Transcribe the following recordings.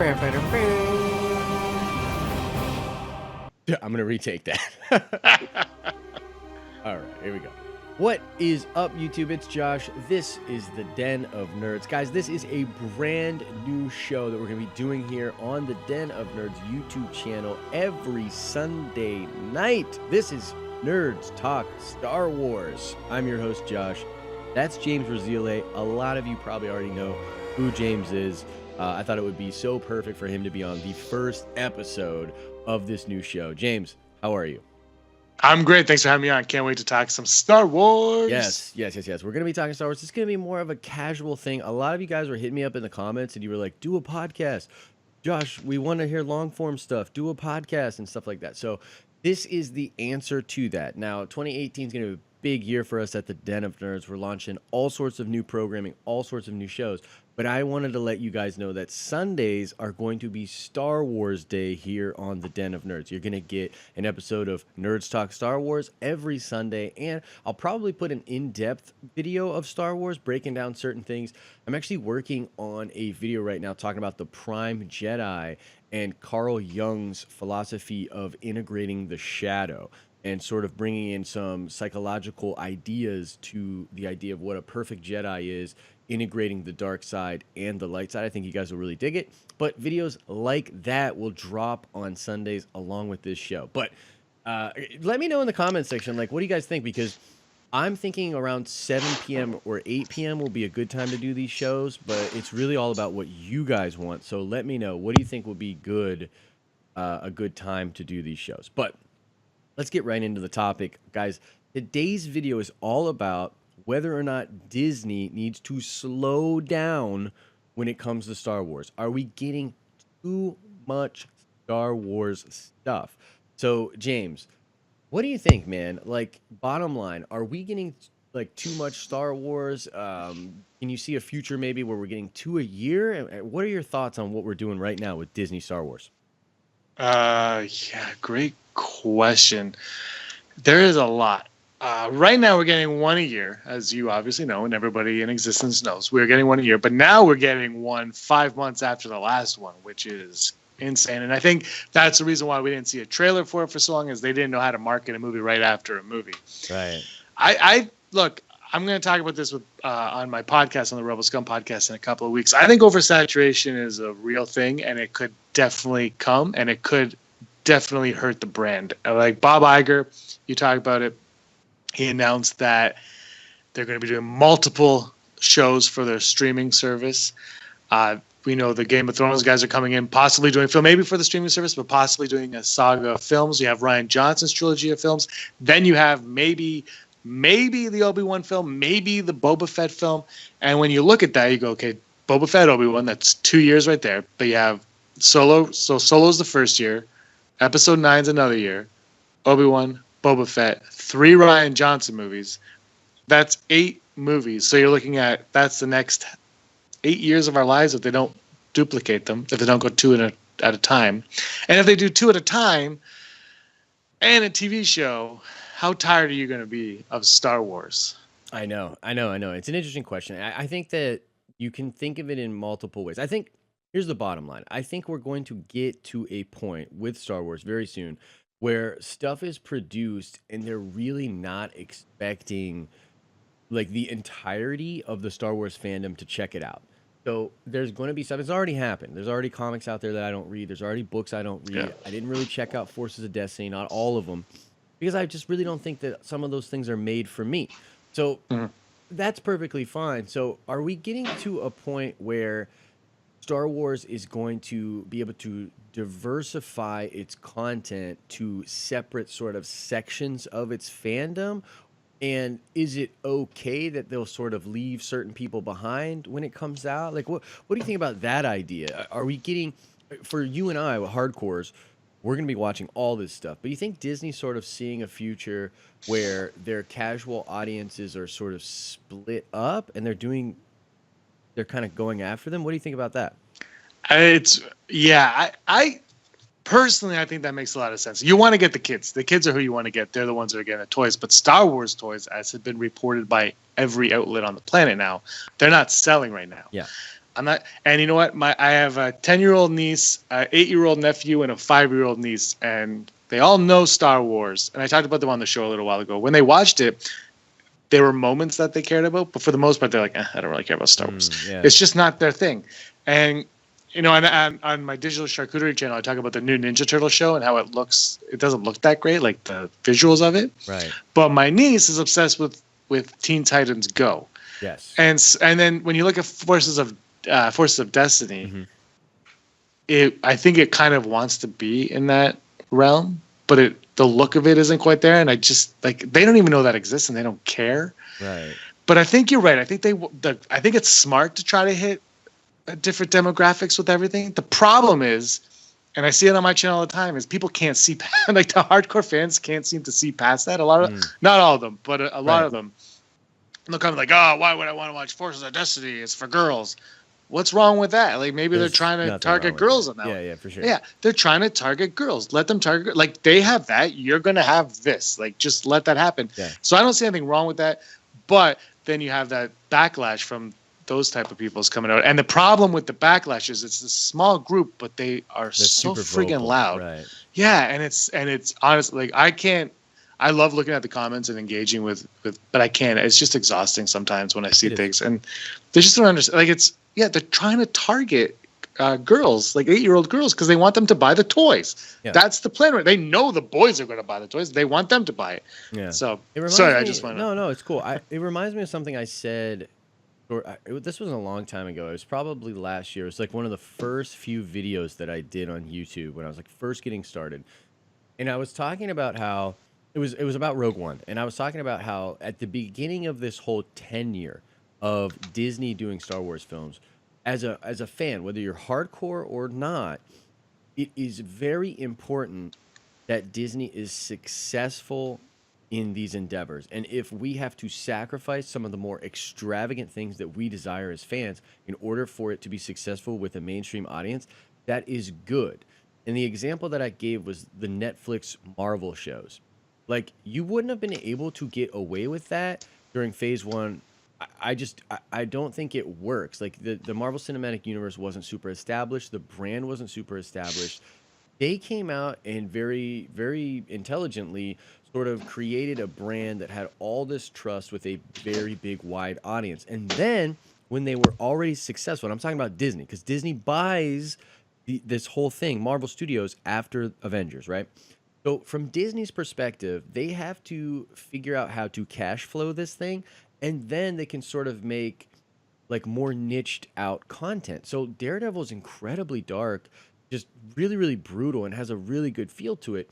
I'm gonna retake that. All right, here we go. What is up, YouTube? It's Josh. This is the Den of Nerds. Guys, this is a brand new show that we're going to be doing here on the Den of Nerds YouTube channel every Sunday night. This is Nerds Talk Star Wars. I'm your host, Josh. That's James Rosile. A lot of you probably already know who James is. I thought it would be so perfect for him to be on the first episode of this new show. James, how are you? I'm great. Thanks for having me on. Can't wait to talk some Star Wars. Yes. We're going to be talking Star Wars. It's going to be more of a casual thing. A lot of you guys were hitting me up in the comments and you were like, do a podcast. Josh, we want to hear long form stuff. Do a podcast and stuff like that. So this is the answer to that. Now, 2018 is going to be a big year for us at the Den of Nerds. We're launching all sorts of new programming, all sorts of new shows. But I wanted to let you guys know that Sundays are going to be Star Wars Day here on the Den of Nerds. You're going to get an episode of Nerds Talk Star Wars every Sunday, and I'll probably put an in-depth video of Star Wars breaking down certain things. I'm actually working on a video right now talking about the Prime Jedi and Carl Jung's philosophy of integrating the shadow and sort of bringing in some psychological ideas to the idea of what a perfect Jedi is, integrating the dark side and the light side. I think you guys will really dig it. But videos like that will drop on Sundays along with this show. But let me know in the comment section, like, what do you guys think? Because I'm thinking around 7 p.m. or 8 p.m. will be a good time to do these shows. But it's really all about what you guys want. So let me know. What do you think will be good, a good time to do these shows? But let's get right into the topic. Guys, today's video is all about whether or not Disney needs to slow down when it comes to Star Wars. Are we getting too much Star Wars stuff? So, James, what do you think, man? Like, bottom line, are we getting like too much Star Wars? Can you see a future maybe where we're getting 2 a year? And what are your thoughts on what we're doing right now with Disney Star Wars? Yeah, great question. There is a lot. Right now, we're getting one a year, as you obviously know, and everybody in existence knows. We're getting one a year, but now we're getting one 5 months after the last one, which is insane. And I think that's the reason why we didn't see a trailer for it for so long, is they didn't know how to market a movie right after a movie. Right. I look, I'm going to talk about this with on my podcast, on the Rebel Scum podcast, in a couple of weeks. I think oversaturation is a real thing, and it could definitely come, and it could definitely hurt the brand. Like Bob Iger, you talk about it. He announced that they're going to be doing multiple shows for their streaming service. We know the Game of Thrones guys are coming in, possibly doing film, maybe for the streaming service, but possibly doing a saga of films. You have Rian Johnson's trilogy of films. Then you have maybe the Obi-Wan film, maybe the Boba Fett film. And when you look at that, you go, okay, Boba Fett, Obi-Wan, that's 2 years right there. But you have Solo. So Solo's the first year. Episode 9's another year. Obi-Wan, Boba Fett, 3 Rian Johnson movies. That's 8 movies. So you're looking at, that's the next 8 years of our lives if they don't duplicate them, if they don't go 2 at a time. And if they do 2 at a time and a TV show, how tired are you going to be of Star Wars? I know. It's an interesting question. I think that you can think of it in multiple ways. I think, here's the bottom line. I think we're going to get to a point with Star Wars very soon where stuff is produced and they're really not expecting like the entirety of the Star Wars fandom to check it out. So there's going to be stuff. It's already happened. There's already comics out there that I don't read. There's already books I don't read. Yeah. I didn't really check out Forces of Destiny, not all of them, because I just really don't think that some of those things are made for me. So that's perfectly fine. So are we getting to a point where Star Wars is going to be able to diversify its content to separate sort of sections of its fandom? And is it okay that they'll sort of leave certain people behind when it comes out? Like, what do you think about that idea? Are we getting, for you and I, hardcores, we're going to be watching all this stuff. But you think Disney's sort of seeing a future where their casual audiences are sort of split up and they're kind of going after them? What do you think about that? I personally, I think that makes a lot of sense. You want to get the kids. The kids are who you want to get. They're the ones that are getting the toys. But Star Wars toys, as has been reported by every outlet on the planet now, they're not selling right now. Yeah. I'm not. And you know what? I have a 10-year-old niece, a 8-year-old nephew, and a 5-year-old niece, and they all know Star Wars. And I talked about them on the show a little while ago. When they watched it, there were moments that they cared about, but for the most part, they're like, I don't really care about Star Wars. Yeah. It's just not their thing. And you know, on my digital charcuterie channel, I talk about the new Ninja Turtle show and how it looks. It doesn't look that great, like the visuals of it. Right. But my niece is obsessed with Teen Titans Go. Yes. And then when you look at Forces of Destiny, I think it kind of wants to be in that realm, but the look of it isn't quite there. And I just like they don't even know that exists and they don't care. Right. But I think you're right. I think I think it's smart to try to hit different demographics with everything. The problem is, and I see it on my channel all the time, is people can't see like the hardcore fans can't seem to see past that. A lot of not all of them, but a lot of them. They'll come like, oh, why would I want to watch Forces of Destiny? It's for girls. What's wrong with that? Like maybe they're trying to target girls on that. Yeah, for sure. Yeah, they're trying to target girls. Let them target. Like they have that. You're gonna have this. Like just let that happen. Yeah. So I don't see anything wrong with that. But then you have that backlash from those type of people's coming out. And the problem with the backlash is it's a small group, but they're so freaking vocal. loud. Right. Yeah, and it's honestly like I love looking at the comments and engaging with but I can't. It's just exhausting sometimes when I see things and they just don't understand. Like they're trying to target girls, like 8-year-old girls, because they want them to buy the toys. Yeah. That's the plan. They know the boys are going to buy the toys. They want them to buy it. Yeah. So sorry, I just want to. No, it's cool. It reminds me of something I said. This was a long time ago. It was probably last year. It was like one of the first few videos that I did on YouTube when I was like first getting started, and I was talking about how it was about Rogue One, and I was talking about how at the beginning of this whole tenure of Disney doing Star Wars films, as a fan, whether you're hardcore or not, it is very important that Disney is successful in these endeavors. And if we have to sacrifice some of the more extravagant things that we desire as fans in order for it to be successful with a mainstream audience, that is good. And the example that I gave was the Netflix Marvel shows. Like, you wouldn't have been able to get away with that during phase one. I don't think it works. Like, the Marvel Cinematic Universe wasn't super established. The brand wasn't super established. They came out and very, very intelligently sort of created a brand that had all this trust with a very big, wide audience. And then when they were already successful, and I'm talking about Disney, because Disney buys this whole thing, Marvel Studios, after Avengers, right? So from Disney's perspective, they have to figure out how to cash flow this thing, and then they can sort of make like more niched out content. So Daredevil is incredibly dark, just really, really brutal, and has a really good feel to it.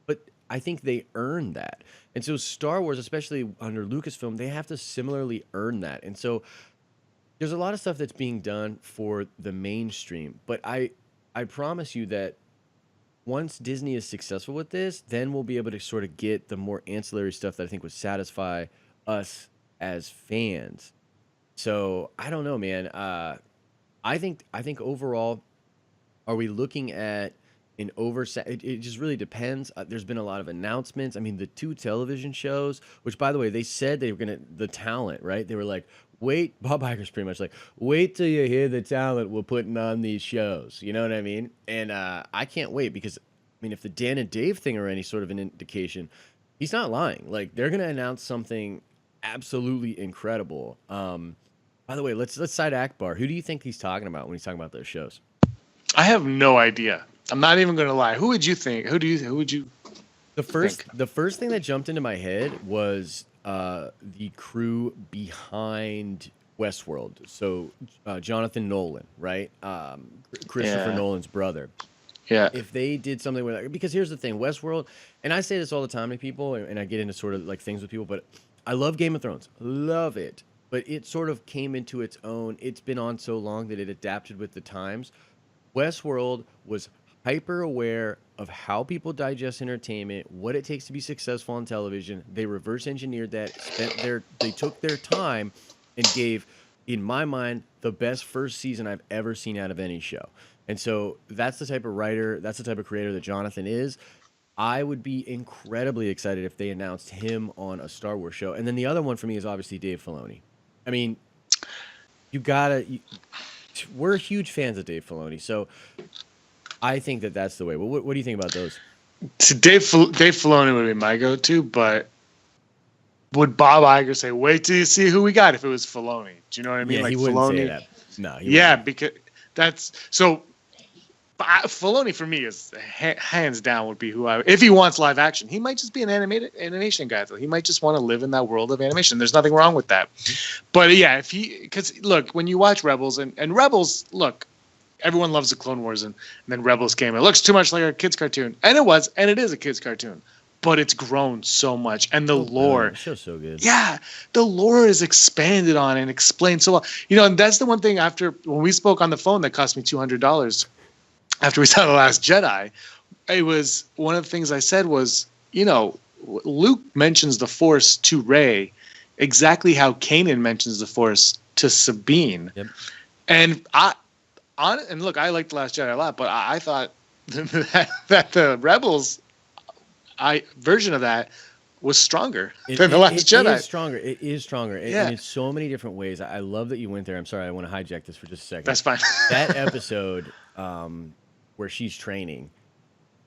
But I think they earn that. And so Star Wars, especially under Lucasfilm, they have to similarly earn that. And so there's a lot of stuff that's being done for the mainstream. But I promise you that once Disney is successful with this, then we'll be able to sort of get the more ancillary stuff that I think would satisfy us as fans. So I don't know, man. I think overall, are we looking at an it just really depends. There's been a lot of announcements. I mean, the 2 television shows, which by the way, they said they were gonna the talent, right? They were like, wait, Bob Iger's pretty much like, wait till you hear the talent we're putting on these shows. You know what I mean? And I can't wait because, I mean, if the Dan and Dave thing are any sort of an indication, he's not lying. Like, they're gonna announce something absolutely incredible. By the way, let's side Akbar. Who do you think he's talking about when he's talking about those shows? I have no idea. I'm not even going to lie. Who would you think? Who would you? The first thing that jumped into my head was the crew behind Westworld. So Jonathan Nolan, right? Christopher Nolan's brother. Yeah. If they did something with, because here's the thing, Westworld, and I say this all the time to people, and I get into sort of like things with people, but I love Game of Thrones, love it, but it sort of came into its own. It's been on so long that it adapted with the times. Westworld was hyper aware of how people digest entertainment, what it takes to be successful on television. They reverse engineered that, they took their time and gave, in my mind, the best first season I've ever seen out of any show. And so that's the type of writer, that's the type of creator that Jonathan is. I would be incredibly excited if they announced him on a Star Wars show. And then the other one for me is obviously Dave Filoni. I mean, we're huge fans of Dave Filoni, so I think that that's the way. What do you think about those? To Dave Filoni would be my go-to, but would Bob Iger say, "Wait till you see who we got"? If it was Filoni, do you know what I mean? Yeah, he Like wouldn't say Filoni, that. No, he yeah, wouldn't. because that's so. Filoni for me is hands down would be who I. If he wants live action, he might just be an animation guy though. He might just want to live in that world of animation. There's nothing wrong with that. But yeah, if he, because look, when you watch Rebels and Rebels, look, everyone loves the Clone Wars, and then Rebels came. It looks too much like a kids cartoon, and it was, and it is a kids cartoon, but it's grown so much, and the Oh, lore. the show's so good. Yeah, the lore is expanded on and explained so well. You know, and that's the one thing after when we spoke on the phone that cost me $200 after we saw The Last Jedi. It was one of the things I said was, you know, Luke mentions the Force to Rey exactly how Kanan mentions the Force to Sabine. Yep. And and look, I liked The Last Jedi a lot, but I thought that the Rebels version of that was stronger than The Last Jedi. It is stronger. It is stronger. Yeah. In so many different ways. I love that you went there. I'm sorry, I want to hijack this for just a second. That's fine. That episode where she's training,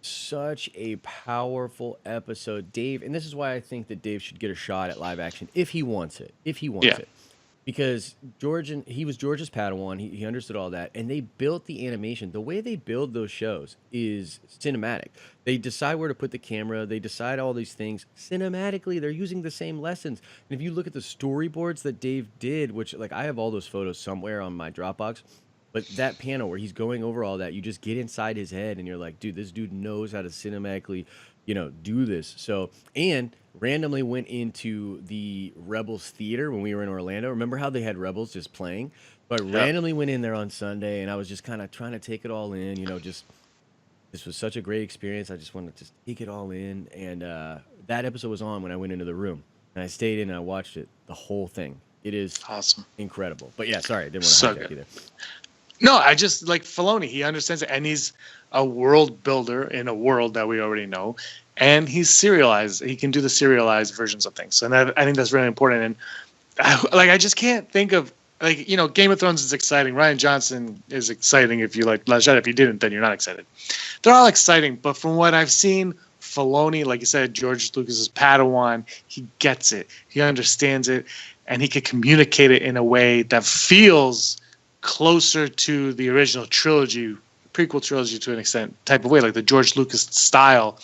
such a powerful episode, Dave. And this is why I think that Dave should get a shot at live action if he wants it. If he wants it. Because he was George's Padawan. He understood all that. And they built the animation. The way they build those shows is cinematic. They decide where to put the camera. They decide all these things. Cinematically, they're using the same lessons. And if you look at the storyboards that Dave did, which, like, I have all those photos somewhere on my Dropbox. But that panel where he's going over all that, you just get inside his head and you're like, dude, this dude knows how to cinematically, do this. So, and randomly went into the Rebels theater when we were in Orlando. Remember how they had Rebels just playing? But randomly went in there on Sunday and I was just kind of trying to take it all in, just this was such a great experience. I just wanted to take it all in. And that episode was on when I went into the room and I stayed in and I watched it, the whole thing. It is awesome. Incredible. But yeah, sorry, I didn't want to hijack either. No, I just like Filoni. He understands it, and he's a world builder in a world that we already know, and he's serialized. He can do the serialized versions of things, and I think that's really important. And I just can't think of Game of Thrones is exciting. Rian Johnson is exciting. If you like Last Jedi, if you didn't, then you're not excited. They're all exciting, but from what I've seen, Filoni, like you said, George Lucas's Padawan, he gets it, he understands it, and he can communicate it in a way that feels closer to the original trilogy, prequel trilogy to an extent, type of way, like the George Lucas style,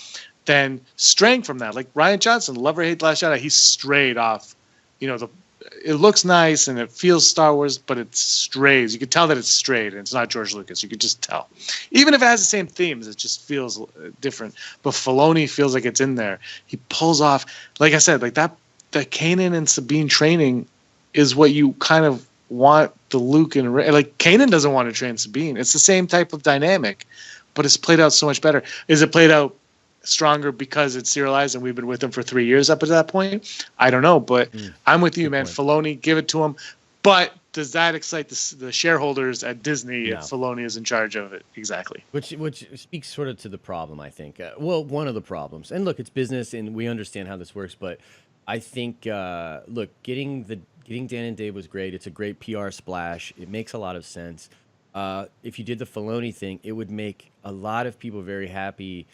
than straying from that. Like Rian Johnson, love or hate Last Jedi, he strayed off. It looks nice and it feels Star Wars, but it strays. You can tell that it's strayed, and it's not George Lucas. You could just tell. Even if it has the same themes, it just feels different. But Filoni feels like it's in there. He pulls off, like I said, like that Kanan and Sabine training is what you kind of want the Luke and Rey. Like Kanan doesn't want to train Sabine. It's the same type of dynamic, but it's played out so much better. Is it played out stronger because it's serialized and we've been with him for 3 years up to that point? I don't know, but I'm with you, man. Filoni, give it to him. But does that excite the shareholders at Disney if Filoni is in charge of it? Exactly. Which speaks sort of to the problem, I think. One of the problems. And look, it's business, and we understand how this works. But I think, look, getting Dan and Dave was great. It's a great PR splash. It makes a lot of sense. If you did the Filoni thing, it would make a lot of people very happy.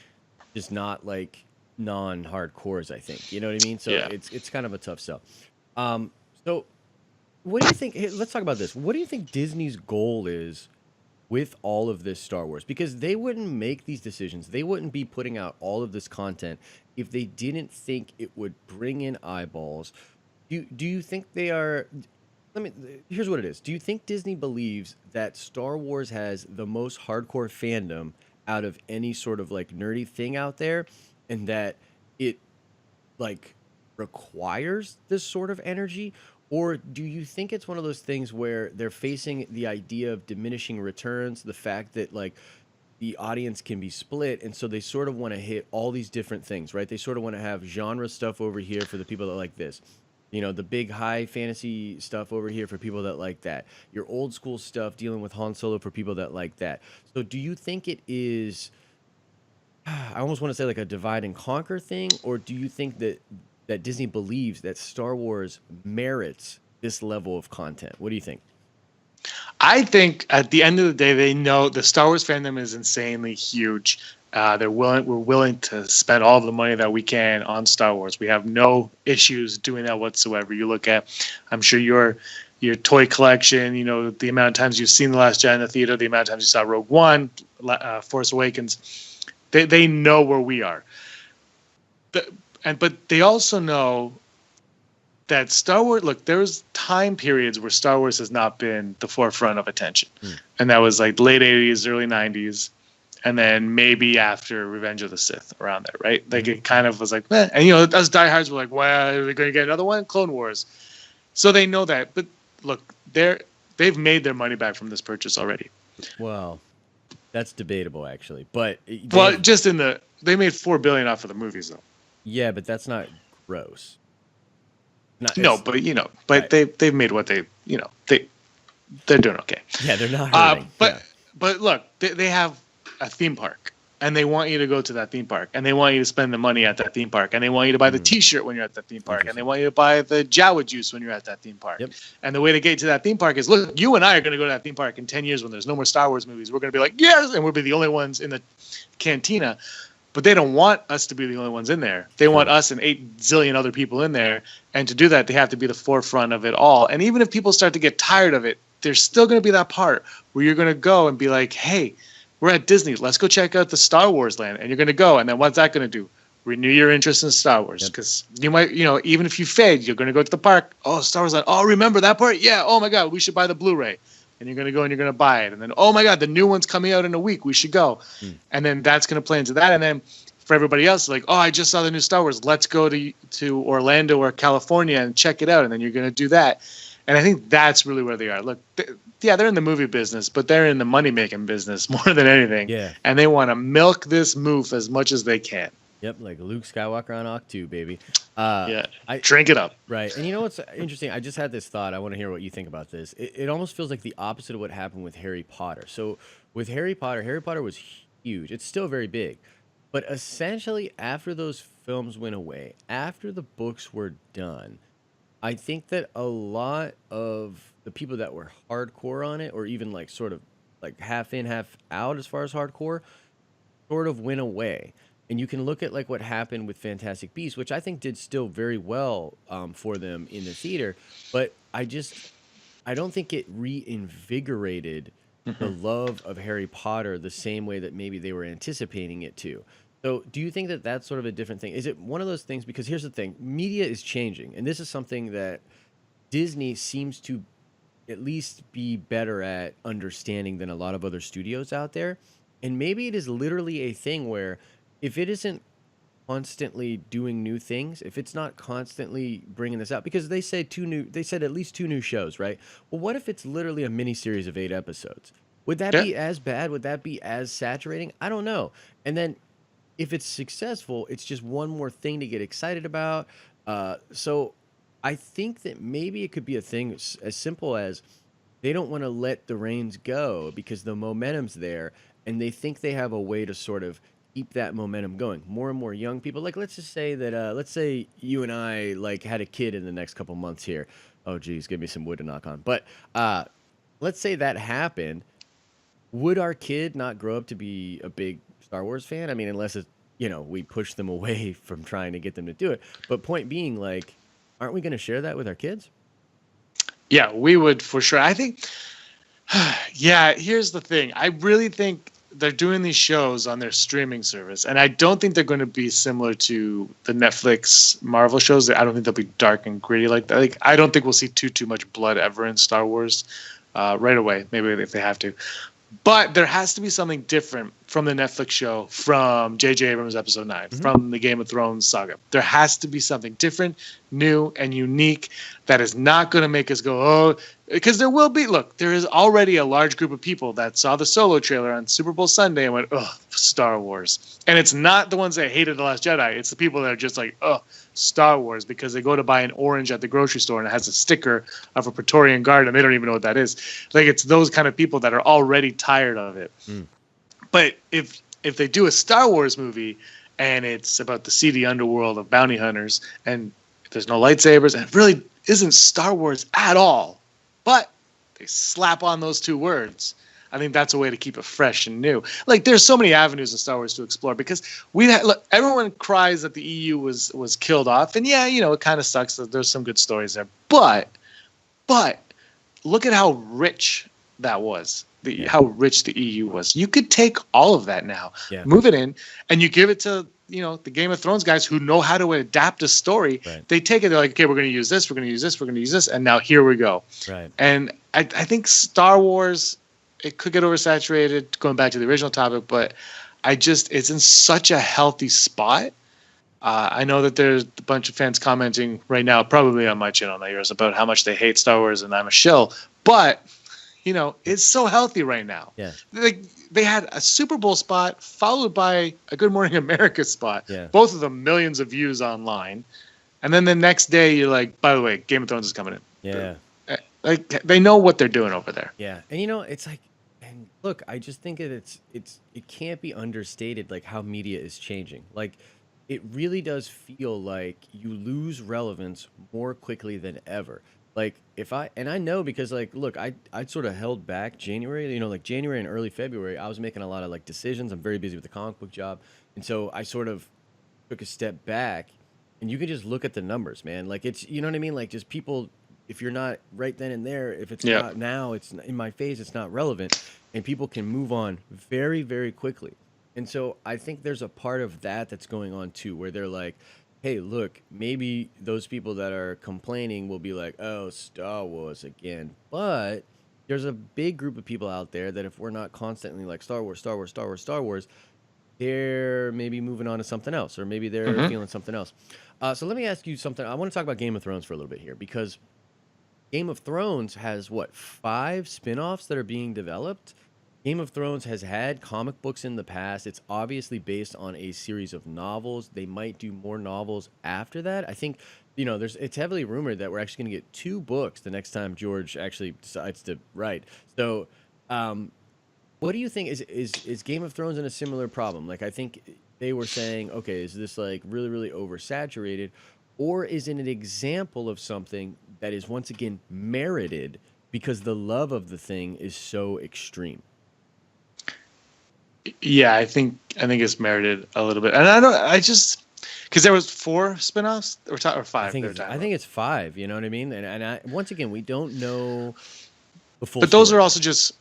Just not like non-hardcores, I think. You know what I mean? So it's kind of a tough sell. So what do you think? Let's talk about this. What do you think Disney's goal is with all of this Star Wars? Because they wouldn't make these decisions. They wouldn't be putting out all of this content if they didn't think it would bring in eyeballs. Do you think they are... Here's what it is. Do you think Disney believes that Star Wars has the most hardcore fandom out of any sort of like nerdy thing out there, and that it like requires this sort of energy? Or do you think it's one of those things where they're facing the idea of diminishing returns, the fact that like the audience can be split, and so they sort of want to hit all these different things, right? They sort of want to have genre stuff over here for the people that like this, the big high fantasy stuff over here for people that like that, your old school stuff dealing with Han Solo for people that like that. So do you think it is, I almost want to say like a divide and conquer thing, or do you think that Disney believes that Star Wars merits this level of content? What do you think? I think at the end of the day, they know the Star Wars fandom is insanely huge. We're willing to spend all of the money that we can on Star Wars. We have no issues doing that whatsoever. You look at, I'm sure your toy collection, you know, the amount of times you've seen The Last Jedi in the theater, the amount of times you saw Rogue One, Force Awakens. They know where we are. But they also know that Star Wars, look, there's time periods where Star Wars has not been the forefront of attention. And that was like late 80s, early 90s. And then maybe after Revenge of the Sith, around there, right? Like it kind of was like, eh. And you know, us diehards were like, well, are we going to get another one? Clone Wars. So they know that. But look, they've made their money back from this purchase already. Well, that's debatable actually, but they made $4 billion off of the movies though. Yeah, but that's not gross. But they've made what they're doing okay. Yeah, they're not hurting. But look, they have a theme park, and they want you to go to that theme park, and they want you to spend the money at that theme park, and they want you to buy the T-shirt when you're at that theme park, and they want you to buy the Jawa juice when you're at that theme park. Yep. And the way to get to that theme park is, look, you and I are going to go to that theme park in 10 years when there's no more Star Wars movies. We're going to be like, yes, and we'll be the only ones in the cantina. But they don't want us to be the only ones in there. They want us and 8 zillion other people in there. And to do that, they have to be the forefront of it all. And even if people start to get tired of it, there's still going to be that part where you're going to go and be like, hey, we're at Disney. Let's go check out the Star Wars land. And you're going to go. And then what's that going to do? Renew your interest in Star Wars. Because you might, even if you fade, you're going to go to the park. Oh, Star Wars land. Oh, remember that part? Yeah. Oh, my God. We should buy the Blu-ray. And you're going to go and you're going to buy it. And then, oh, my God, the new one's coming out in a week. We should go. And then that's going to play into that. And then for everybody else, like, oh, I just saw the new Star Wars. Let's go to Orlando or California and check it out. And then you're going to do that. And I think that's really where they are. Look, they're in the movie business, but they're in the money-making business more than anything. Yeah. And they want to milk this move as much as they can. Yep, like Luke Skywalker on Octo 2, baby. Drink it up. Right. And you know what's interesting? I just had this thought. I want to hear what you think about this. It almost feels like the opposite of what happened with Harry Potter. So with Harry Potter was huge. It's still very big. But essentially, after those films went away, after the books were done, I think that a lot of the people that were hardcore on it, or even like sort of like half in, half out as far as hardcore, sort of went away. And you can look at like what happened with Fantastic Beasts, which I think did still very well for them in the theater. But I don't think it reinvigorated the love of Harry Potter the same way that maybe they were anticipating it to. So do you think that that's sort of a different thing? Is it one of those things? Because here's the thing. Media is changing. And this is something that Disney seems to at least be better at understanding than a lot of other studios out there. And maybe it is literally a thing where if it isn't constantly doing new things, if it's not constantly bringing this out, because they said at least 2 new shows, right? Well, what if it's literally a mini series of 8 episodes? Would that be as bad? Would that be as saturating? I don't know. And then if it's successful, it's just one more thing to get excited about. So I think that maybe it could be a thing as simple as they don't want to let the reins go because the momentum's there, and they think they have a way to sort of keep that momentum going. More and more young people, like let's just say that, let's say you and I like had a kid in the next couple months here. Oh, geez, give me some wood to knock on. But let's say that happened. Would our kid not grow up to be a big Star Wars fan? I mean, unless it's, we push them away from trying to get them to do it. But point being, like, aren't we going to share that with our kids? Yeah, we would for sure. I think, here's the thing. I really think they're doing these shows on their streaming service, and I don't think they're going to be similar to the Netflix Marvel shows. I don't think they'll be dark and gritty like that. Like, I don't think we'll see too much blood ever in Star Wars right away, maybe if they have to. But there has to be something different from the Netflix show, from J.J. Abrams' Episode 9, from the Game of Thrones saga. There has to be something different, new, and unique that is not going to make us go, oh, because there will be. Look, there is already a large group of people that saw the Solo trailer on Super Bowl Sunday and went, oh, Star Wars. And it's not the ones that hated The Last Jedi. It's the people that are just like, oh, Star Wars, because they go to buy an orange at the grocery store and it has a sticker of a Praetorian Guard and they don't even know what that is. Like, it's those kind of people that are already tired of it. But if they do a Star Wars movie and it's about the seedy underworld of bounty hunters and there's no lightsabers and it really isn't Star Wars at all, but they slap on those two words. I think that's a way to keep it fresh and new. Like, there's so many avenues in Star Wars to explore, because look, everyone cries that the EU was killed off, and yeah, it kind of sucks that there's some good stories there, but look at how rich that was. How rich the EU was. You could take all of that now, move it in, and you give it to the Game of Thrones guys who know how to adapt a story. Right. They take it. They're like, okay, we're going to use this. We're going to use this. We're going to use this. And now here we go. Right. And I think Star Wars, it could get oversaturated. Going back to the original topic, but it's in such a healthy spot. I know that there's a bunch of fans commenting right now, probably on my channel, not yours, about how much they hate Star Wars and I'm a shill. But it's so healthy right now. Yeah. They had a Super Bowl spot followed by a Good Morning America spot. Yeah. Both of them millions of views online. And then the next day you're like, by the way, Game of Thrones is coming in. Yeah. Like, they know what they're doing over there. Yeah. And it's like, and look, I just think that it can't be understated, like, how media is changing. Like, it really does feel like you lose relevance more quickly than ever. Like, I know, because, like, look, I sort of held back January, like January and early February, I was making a lot of, like, decisions. I'm very busy with the comic book job. And so I sort of took a step back, and you can just look at the numbers, man. Like, it's, you know what I mean? Like, just people, if you're not right then and there, if it's not now, it's in my face, it's not relevant, and people can move on very, very quickly. And so I think there's a part of that that's going on too, where they're like, hey, look, maybe those people that are complaining will be like, oh, Star Wars again. But there's a big group of people out there that, if we're not constantly like Star Wars, Star Wars, Star Wars, Star Wars, they're maybe moving on to something else, or maybe they're feeling something else. So let me ask you something. I want to talk about Game of Thrones for a little bit here, because Game of Thrones has, 5 spin-offs that are being developed? Game of Thrones has had comic books in the past. It's obviously based on a series of novels. They might do more novels after that. I think, it's heavily rumored that we're actually going to get 2 books the next time George actually decides to write. So, what do you think? Is Game of Thrones in a similar problem? Like, I think they were saying, okay, is this like really, really oversaturated? Or is it an example of something that is once again merited because the love of the thing is so extreme? Yeah, I think it's merited a little bit, and because there was 4 spinoffs or 5. I think it's 5. You know what I mean? And once again, we don't know the full. But those are also just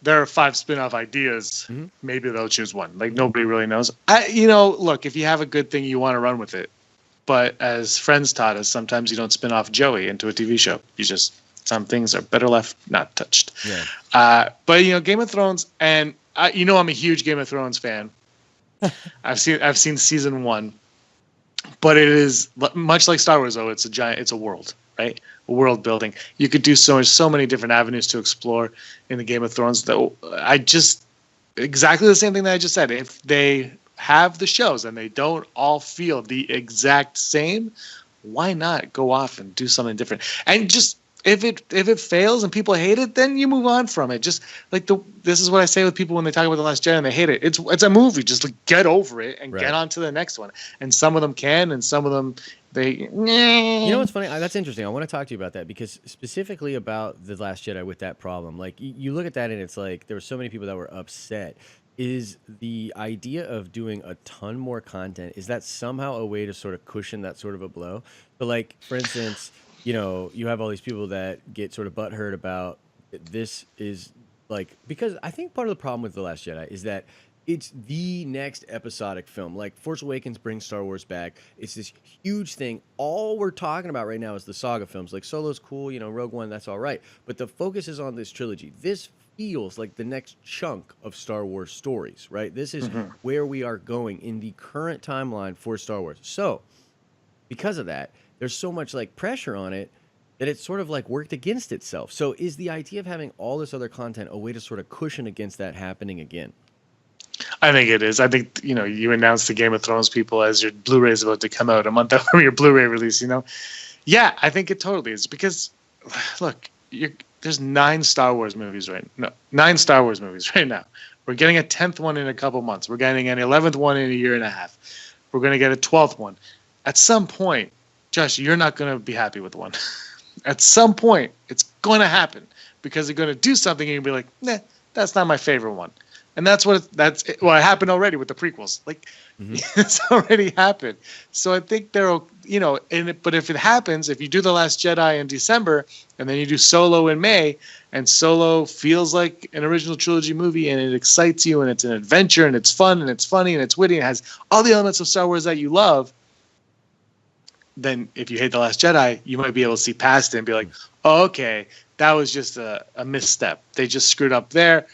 there are 5 spinoff ideas. Mm-hmm. Maybe they'll choose one. Like, nobody really knows. Look, if you have a good thing, you want to run with it. But as Friends taught us, sometimes you don't spin off Joey into a TV show. Some things are better left not touched. Yeah. But Game of Thrones, and I'm a huge Game of Thrones fan. I've seen season 1, but it is much like Star Wars, though. It's a world, right? A world building. You could do so many different avenues to explore in the Game of Thrones. Though exactly the same thing that I just said. If they have the shows and they don't all feel the exact same, why not go off and do something different? And just, if it fails and people hate it, then you move on from it. Just like this is what I say with people when they talk about The Last Jedi and they hate it. It's a movie. Just like, get over it and get on to the next one. And some of them can, and some of them they. You know what's funny? That's interesting. I want to talk to you about that, because specifically about The Last Jedi with that problem. Like, you look at that and it's like there were so many people that were upset. Is the idea of doing a ton more content, is that somehow a way to sort of cushion that sort of a blow? But, like, for instance, you have all these people that get sort of butthurt about this, is like, because I think part of the problem with The Last Jedi is that it's the next episodic film. Like, Force Awakens brings Star Wars back. It's this huge thing. All we're talking about right now is the saga films. Like, Solo's cool, Rogue One, that's all right. But the focus is on this trilogy. This feels like the next chunk of Star Wars stories, right? This is where we are going in the current timeline for Star Wars. So, because of that, there's so much like pressure on it that it's sort of like worked against itself. So is the idea of having all this other content a way to sort of cushion against that happening again? I think it is. I think, you announced the Game of Thrones people as your Blu-ray is about to come out a month after your Blu-ray release, Yeah, I think it totally is, because, look, there's 9 Star Wars movies right now. 9 Star Wars movies right now. We're getting a 10th one in a couple months. We're getting an 11th one in a year and a half. We're going to get a 12th one. At some point, Josh, you're not going to be happy with one. At some point, it's going to happen because they're going to do something and you'll be like, nah, that's not my favorite one. And that's what it happened already with the prequels. Like, it's already happened. So I think but if it happens, if you do The Last Jedi in December and then you do Solo in May, and Solo feels like an original trilogy movie and it excites you and it's an adventure and it's fun and it's funny and it's witty and it has all the elements of Star Wars that you love, then if you hate The Last Jedi, you might be able to see past it and be like, oh, okay, that was just a misstep. They just screwed up there.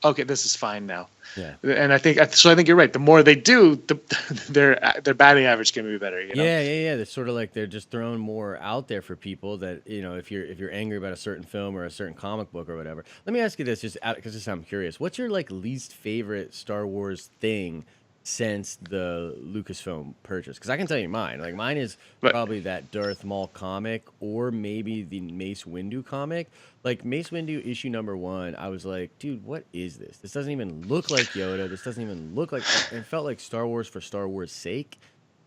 Okay, this is fine now. Yeah. And I think you're right. The more they do, their batting average can be better. You know? Yeah. They're sort of like they're just throwing more out there for people that, if you're angry about a certain film or a certain comic book or whatever. Let me ask you this, just because I'm curious. What's your like least favorite Star Wars thing since the Lucasfilm purchase? Because I can tell you mine. Like mine is probably that Darth Maul comic, or maybe the Mace Windu comic. Like Mace Windu issue number 1, I was like, dude, what is this? This doesn't even look like Yoda. This doesn't even look like. It felt like Star Wars for Star Wars' sake,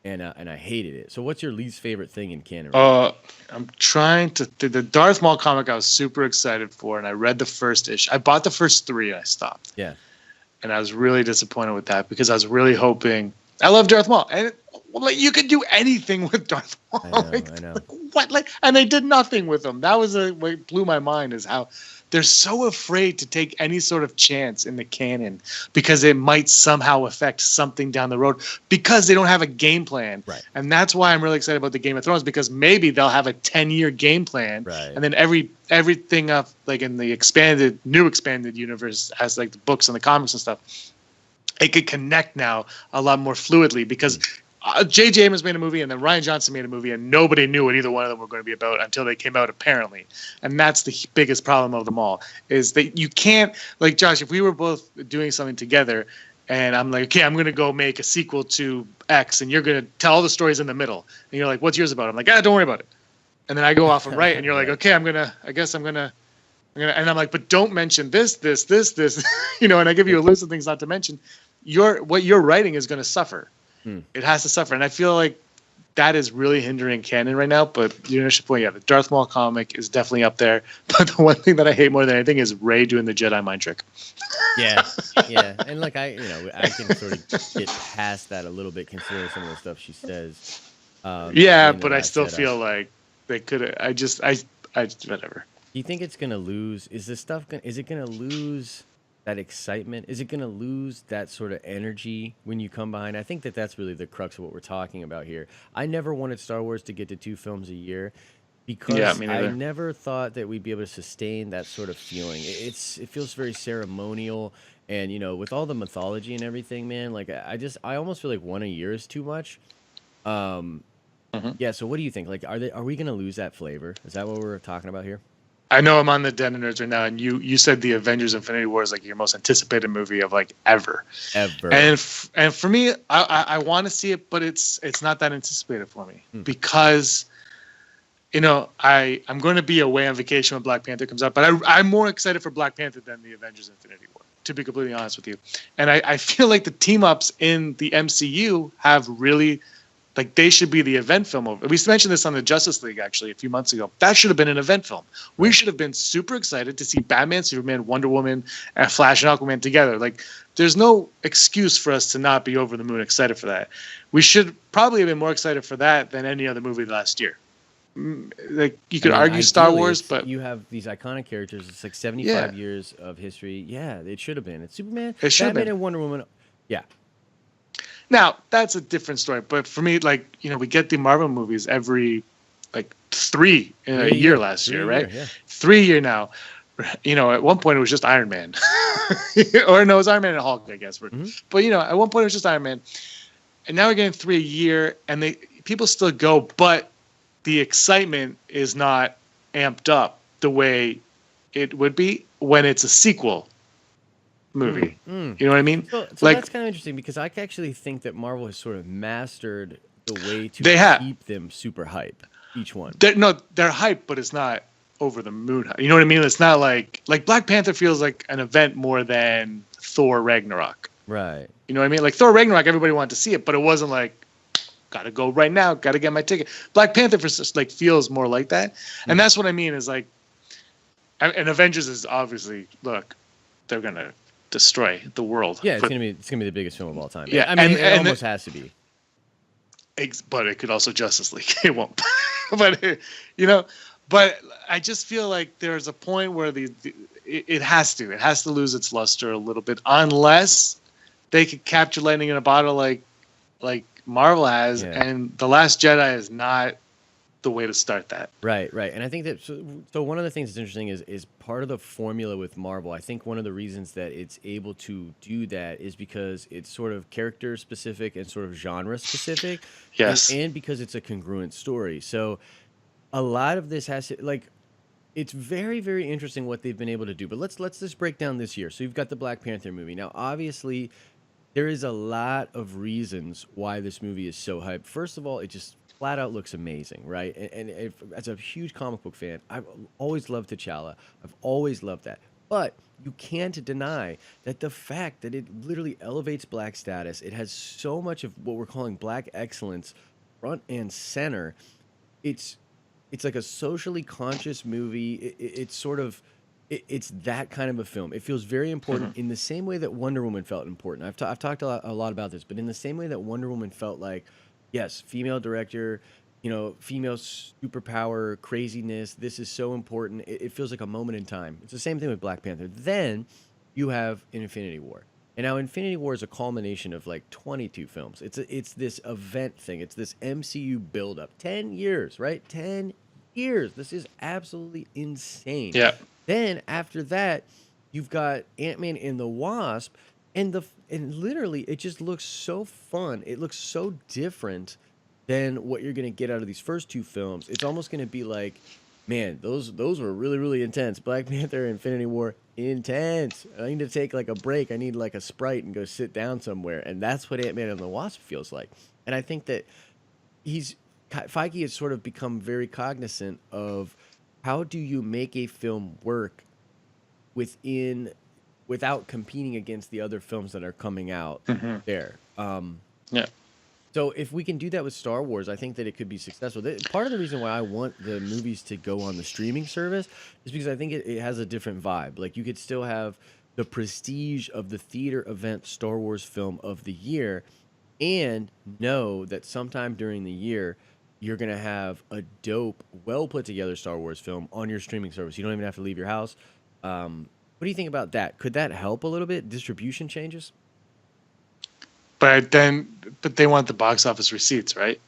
and I hated it. So, what's your least favorite thing in canon? I'm trying to. The Darth Maul comic I was super excited for, and I read the first issue. I bought the first 3, and I stopped. Yeah. And I was really disappointed with that because I was really hoping. I love Darth Maul, and you could do anything with Darth Maul. I know. Like, what? And they did nothing with him. That was what blew my mind, is how they're so afraid to take any sort of chance in the canon because it might somehow affect something down the road because they don't have a game plan. Right. And that's why I'm really excited about the Game of Thrones, because maybe they'll have a 10-year game plan. Right. And then everything up like in the new expanded universe, as like the books and the comics and stuff, it could connect now a lot more fluidly because J.J. Abrams made a movie and then Rian Johnson made a movie and nobody knew what either one of them were going to be about until they came out, apparently. And that's the biggest problem of them all, is that you can't, like, Josh, if we were both doing something together and I'm like, okay, I'm going to go make a sequel to X and you're going to tell all the stories in the middle. And you're like, what's yours about? I'm like, don't worry about it. And then I go off and write and you're like, okay, and I'm like, but don't mention this, and I give you a list of things not to mention. What you're writing is going to suffer. It has to suffer. And I feel like that is really hindering canon right now. But the initial point, the Darth Maul comic is definitely up there. But the one thing that I hate more than anything is Rey doing the Jedi mind trick. Yeah. And like I can sort of get past that a little bit considering some of the stuff she says. But I still feel like they could. I whatever. Do you think it's gonna lose? Is it gonna lose that excitement? Is it going to lose that sort of energy when you come behind? I think that's really the crux of what we're talking about here. I never wanted Star Wars to get to 2 films a year because I never thought that we'd be able to sustain that sort of feeling. It feels very ceremonial, and with all the mythology and everything, man, like I almost feel like 1 a year is too much. Yeah, so what do you think? Like, are we going to lose that flavor? Is that what we're talking about here? I know I'm on the Den of Nerds right now, and you said the Avengers Infinity War is like your most anticipated movie of like ever. And for me, I want to see it, but it's not that anticipated for me because I'm going to be away on vacation when Black Panther comes out, but I'm more excited for Black Panther than the Avengers Infinity War, to be completely honest with you. And I feel like the team ups in the MCU have really, like, they should be the event film. We mentioned this on the Justice League, actually, a few months ago. That should have been an event film. We should have been super excited to see Batman, Superman, Wonder Woman, and Flash and Aquaman together. Like, there's no excuse for us to not be over the moon excited for that. We should probably have been more excited for that than any other movie last year. Like, you could argue Star Wars, but you have these iconic characters. It's like 75 years of history. Yeah, it should have been. It's Superman, Batman, and Wonder Woman. Yeah. Now, that's a different story. But for me, like, we get the Marvel movies every, like, 3 in a year last year, right? 3 year now. At one point, it was just Iron Man. Or, no, it was Iron Man and Hulk, I guess. But, at one point, it was just Iron Man. And now we're getting 3 a year, and people still go, but the excitement is not amped up the way it would be when it's a sequel movie. You know what I mean? So like, that's kind of interesting because I actually think that Marvel has sort of mastered the way to keep them super hype, each one. They're hype, but it's not over the moon hype. You know what I mean? It's not like Black Panther feels like an event more than Thor Ragnarok. Right. You know what I mean? Like Thor Ragnarok, everybody wanted to see it, but it wasn't like, gotta go right now, gotta get my ticket. Black Panther feels more like that. And that's what I mean is like, And Avengers is obviously, look, they're gonna destroy the world. Yeah, But it's gonna be the biggest film of all time. yeah, I mean, it and almost has to be. but it could also Justice League. It won't. But you know, but I just feel like there's a point where it has to lose its luster a little bit, unless they could capture lightning in a bottle like Marvel has, Yeah. and The Last Jedi is not the way to start that. Right, right. And I think that so one of the things that's interesting is part of the formula with Marvel. I think one of the reasons that it's able to do that is because it's sort of character specific and sort of genre specific, Yes. and because it's a congruent story. So a lot of this has to like it's very very interesting what they've been able to do. But let's just break down this year. So you've got the Black Panther movie. Now obviously there is a lot of reasons why this movie is so hyped. First of all, it just flat out looks amazing, right? And as a huge comic book fan, I've always loved T'Challa. I've always loved that. But you can't deny that the fact that it literally elevates black status, it has so much of what we're calling black excellence front and center. It's it's like a socially conscious movie. It's sort of it's that kind of a film. It feels very Mhm. important in the same way that Wonder Woman felt important. I've talked a lot about this, but in the same way that Wonder Woman felt like, yes, female director, female superpower, craziness. This is so important. It feels like a moment in time. It's the same thing with Black Panther. Then you have Infinity War. And now Infinity War is a culmination of like 22 films. It's this event thing. It's this MCU buildup. 10 years, right? 10 years. This is absolutely insane. Yeah. Then after that, you've got Ant-Man and the Wasp, and literally it just looks so fun. It looks so different than what you're gonna get out of these first two films. It's almost gonna be like, man, those were really really intense. Black Panther, Infinity War, intense. I need to take like a break. I need like a Sprite and go sit down somewhere. And that's what Ant-Man and the Wasp feels like. And I think that Feige has sort of become very cognizant of how do you make a film work within without competing against the other films that are coming out Hmm. there. Yeah. So if we can do that with Star Wars, I think that it could be successful. Part of the reason why I want the movies to go on the streaming service is because I think it has a different vibe. Like you could still have the prestige of the theater event Star Wars film of the year and know that sometime during the year you're going to have a dope, well put together Star Wars film on your streaming service. You don't even have to leave your house. What do you think about that? Could that help a little bit? Distribution changes? But they want the box office receipts, right?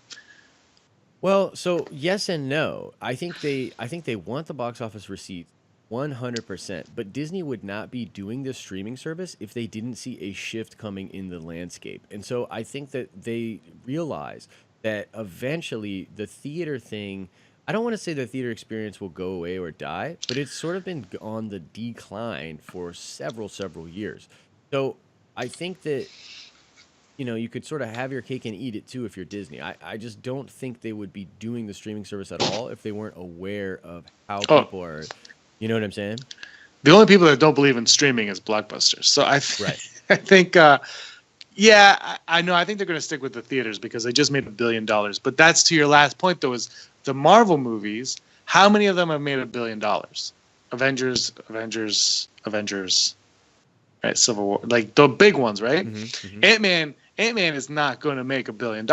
Well, so yes and no. I think they want the box office receipts 100%, but Disney would not be doing this streaming service if they didn't see a shift coming in the landscape. And so I think that they realize that eventually the theater thing, I don't want to say the theater experience will go away or die, but it's sort of been on the decline for several years. So I think that you could sort of have your cake and eat it too if you're Disney. I just don't think they would be doing the streaming service at all if they weren't aware of how Oh, people are. You know what I'm saying? the only people that don't believe in streaming is blockbusters. So Right. I think, yeah, I know. I think they're going to stick with the theaters because they just made $1 billion. But that's to your last point, though, is the Marvel movies. How many of them have made $1 billion? Avengers, right? Civil War, like the big ones, right? Ant-Man is not going to make $1 billion.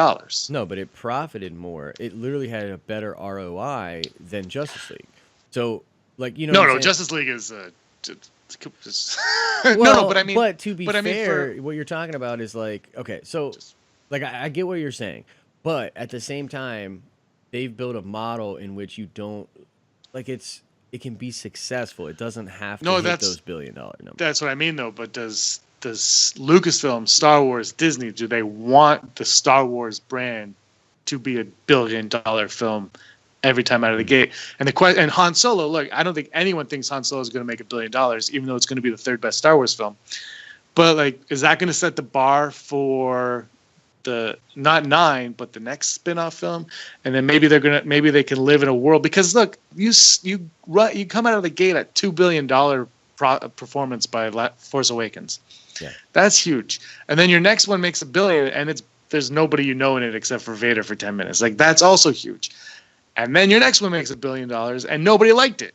No, but it profited more. It literally had a better ROI than Justice League. So, like, you know, No, what I'm no, saying? Justice League is just Well, but I mean, but to be but I mean, fair, what you're talking about is like, okay, so just like I get what you're saying, but at the same time, they've built a model in which you don't like it can be successful. It doesn't have to no, hit that's those $1 billion numbers. that's what I mean, though. But does Lucasfilm, Star Wars, Disney, do they want the Star Wars brand to be $1 billion film every time out of the gate? And and Han Solo, look, I don't think anyone thinks Han Solo is going to make $1 billion, even though it's going to be the third best Star Wars film. But like, is that going to set the bar for the not 9, but the next spin-off film? And then maybe they can live in a world, because look, you come out of the gate at $2 billion performance by Force Awakens. Yeah. That's huge. And then your next one makes $1 billion, and there's nobody in it except for Vader for 10 minutes. Like, that's also huge. And then your next one makes $1 billion, and nobody liked it.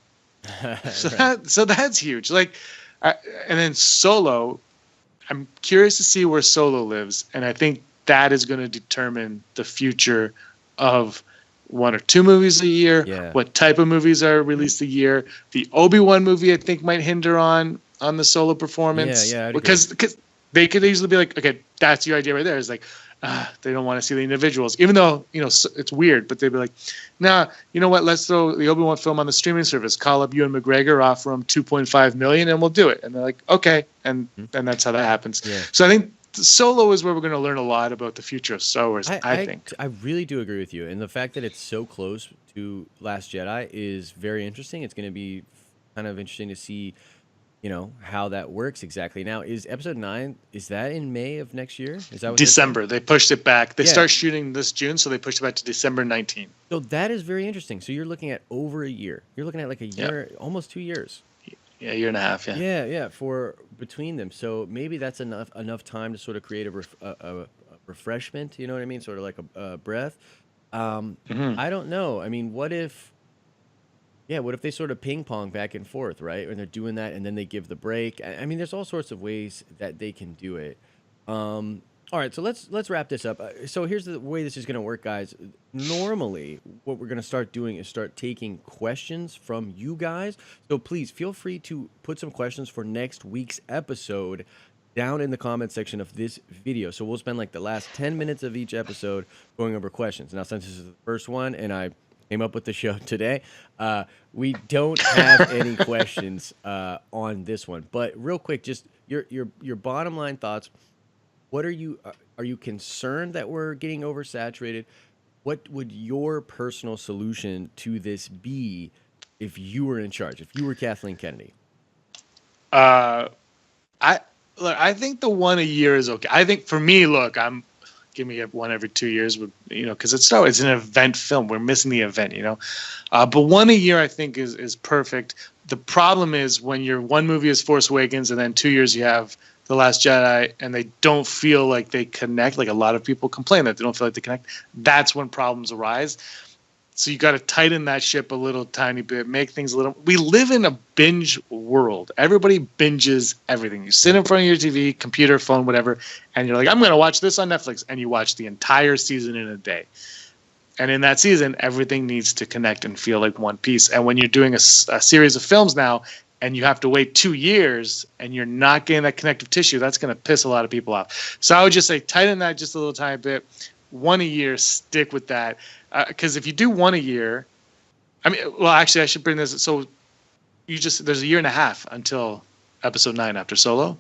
Right. So that's huge. Like, I, and then Solo, I'm curious to see where Solo lives, and I think that is going to determine the future of one or two movies a year, Yeah. what type of movies are released a year. The Obi-Wan movie, I think, might hinder on the Solo Yeah, performance yeah, I'd agree. because they could easily be like, okay, that's your idea right there. It's like, they don't want to see the individuals, even though it's weird, but they'd be like, nah, you know what? Let's throw the Obi-Wan film on the streaming service. Call up Ewan McGregor, offer him 2.5 million, and we'll do it. And they're like, okay, and that's how that happens. Yeah. So I think Solo is where we're going to learn a lot about the future of Star Wars. I think. I really do agree with you, and the fact that it's so close to Last Jedi is very interesting. It's going to be kind of interesting to see, how that works exactly. Now, is Episode 9, is that in May of next year? Is that what they're saying? December. They pushed it back. They Yeah. start shooting this June, so they pushed it back to December 19th. So that is very interesting. So you're looking at over a year. You're looking at like a Yeah. year, almost 2 years. Yeah, year and a half. Yeah. Yeah, yeah, for between them. So maybe that's enough time to sort of create a refreshment. You know what I mean? Sort of like a breath. hmm I don't know. I mean, what if? Yeah, what if they sort of ping pong back and forth, right? And they're doing that, and then they give the break. I mean, there's all sorts of ways that they can do it. All right, so let's wrap this up. So here's the way this is going to work, guys. Normally, what we're going to start doing is start taking questions from you guys. So please feel free to put some questions for next week's episode down in the comment section of this video. So we'll spend like the last 10 minutes of each episode going over questions. Now, since this is the first one, and I came up with the show today, we don't have any questions on this one. But real quick, just your bottom line thoughts. What are you concerned that we're getting oversaturated? What would your personal solution to this be if you were in charge? If you were Kathleen Kennedy? Uh, I think the one a year is okay. I think for me, look, give me one every 2 years, because it's an event film. We're missing the event, but one a year I think is perfect. The problem is when your one movie is Force Awakens and then 2 years you have The Last Jedi, and they don't feel like they connect. Like a lot of people complain that they don't feel like they connect. That's when problems arise. So you got to tighten that ship a little tiny bit, make things a little. We live in a binge world. Everybody binges everything. You sit in front of your TV, computer, phone, whatever, and you're like, I'm going to watch this on Netflix, and you watch the entire season in a day. And in that season, everything needs to connect and feel like one piece. And when you're doing a series of films now, and you have to wait 2 years, and you're not getting that connective tissue, that's going to piss a lot of people off. So I would just say tighten that just a little tiny bit. One a year, stick with that. Because if you do one a year, actually, I should bring this. So there's a year and a half until Episode 9 after Solo.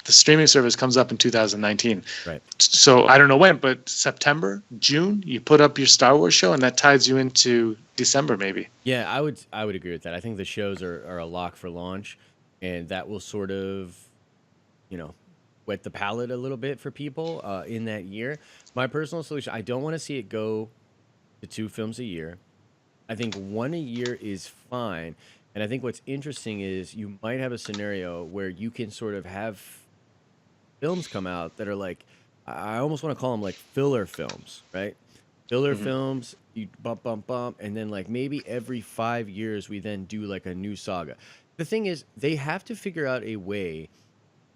The streaming service comes up in 2019. Right. So I don't know when, but September, June, you put up your Star Wars show, and that ties you into December, maybe. Yeah, I would agree with that. I think the shows are a lock for launch, and that will sort of, wet the palate a little bit for people in that year. My personal solution, I don't want to see it go to 2 films a year. I think 1 a year is fine. And I think what's interesting is you might have a scenario where you can sort of have films come out that are like, I almost want to call them like filler films, right? Filler films, you bump, and then like maybe every 5 years we then do like a new saga. The thing is, they have to figure out a way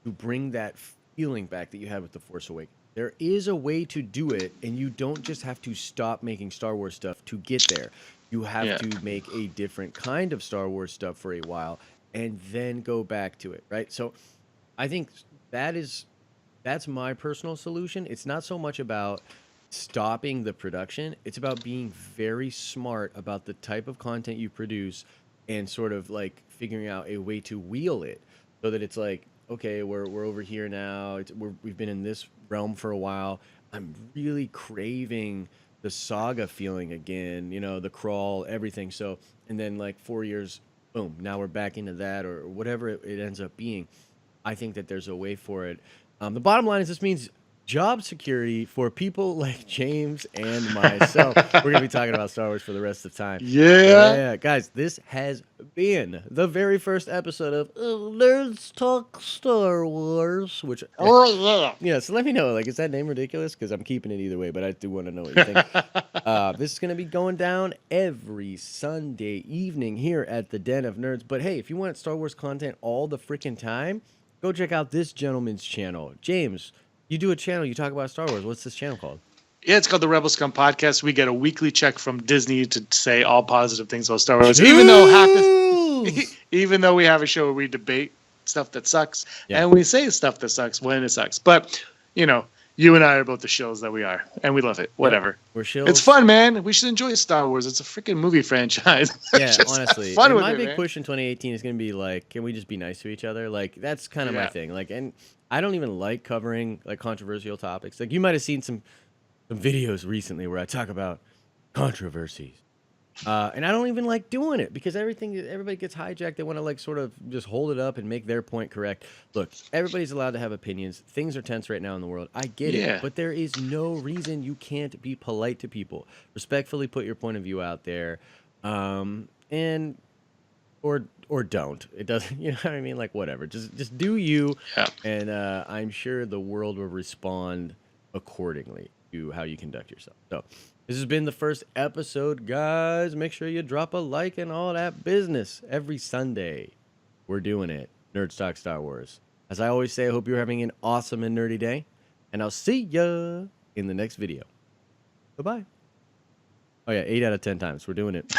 to bring that feeling back that you had with The Force Awakens. There is a way to do it, and you don't just have to stop making Star Wars stuff to get there. You have to make a different kind of Star Wars stuff for a while and then go back to it, right? So I think that's my personal solution. It's not so much about stopping the production. It's about being very smart about the type of content you produce and sort of like figuring out a way to wheel it so that it's like, okay, we're over here now. We've been in this realm for a while. I'm really craving the saga feeling again, the crawl, everything. So, and then like 4 years, boom, now we're back into that or whatever it ends up being. I think that there's a way for it. The bottom line is this means job security for people like James and myself. We're going to be talking about Star Wars for the rest of the time. Yeah. Yeah, guys, this has been the very first episode of Nerds Talk Star Wars, which, Oh yeah, so let me know, like, is that name ridiculous? Because I'm keeping it either way, but I do want to know what you think. yeah. This is going to be going down every Sunday evening here at the Den of Nerds. But hey, if you want Star Wars content all the freaking time, go check out this gentleman's channel. James, you do a channel, you talk about Star Wars. What's this channel called? Yeah, it's called the Rebel Scum Podcast. We get a weekly check from Disney to say all positive things about Star Wars, even though even though we have a show where we debate stuff that sucks and we say stuff that sucks when it sucks. But you know, you and I are both the shills that we are, and we love it. Whatever. We're shills. It's fun, man. We should enjoy Star Wars. It's a freaking movie franchise. Yeah, Just honestly. have fun And with my it, big man. push in 2018 is going to be like, can we just be nice to each other? Like, that's kind of my Yeah. thing. Like, and I don't even like covering like controversial topics. Like, you might have seen some videos recently where I talk about controversies. And I don't even like doing it because everybody gets hijacked. They want to like sort of just hold it up and make their point correct. Look, everybody's allowed to have opinions. Things are tense right now in the world. I get Yeah. it, but there is no reason you can't be polite to people. Respectfully put your point of view out there, and or don't. It doesn't. You know what I mean? Like whatever. Just do you, Yeah. and I'm sure the world will respond accordingly to how you conduct yourself. So. This has been the first episode, guys. Make sure you drop a like and all that business. Every Sunday, we're doing it. Nerds Talk Star Wars. As I always say, I hope you're having an awesome and nerdy day. And I'll see ya in the next video. Bye-bye. Oh, yeah, 8 out of 10 times. We're doing it.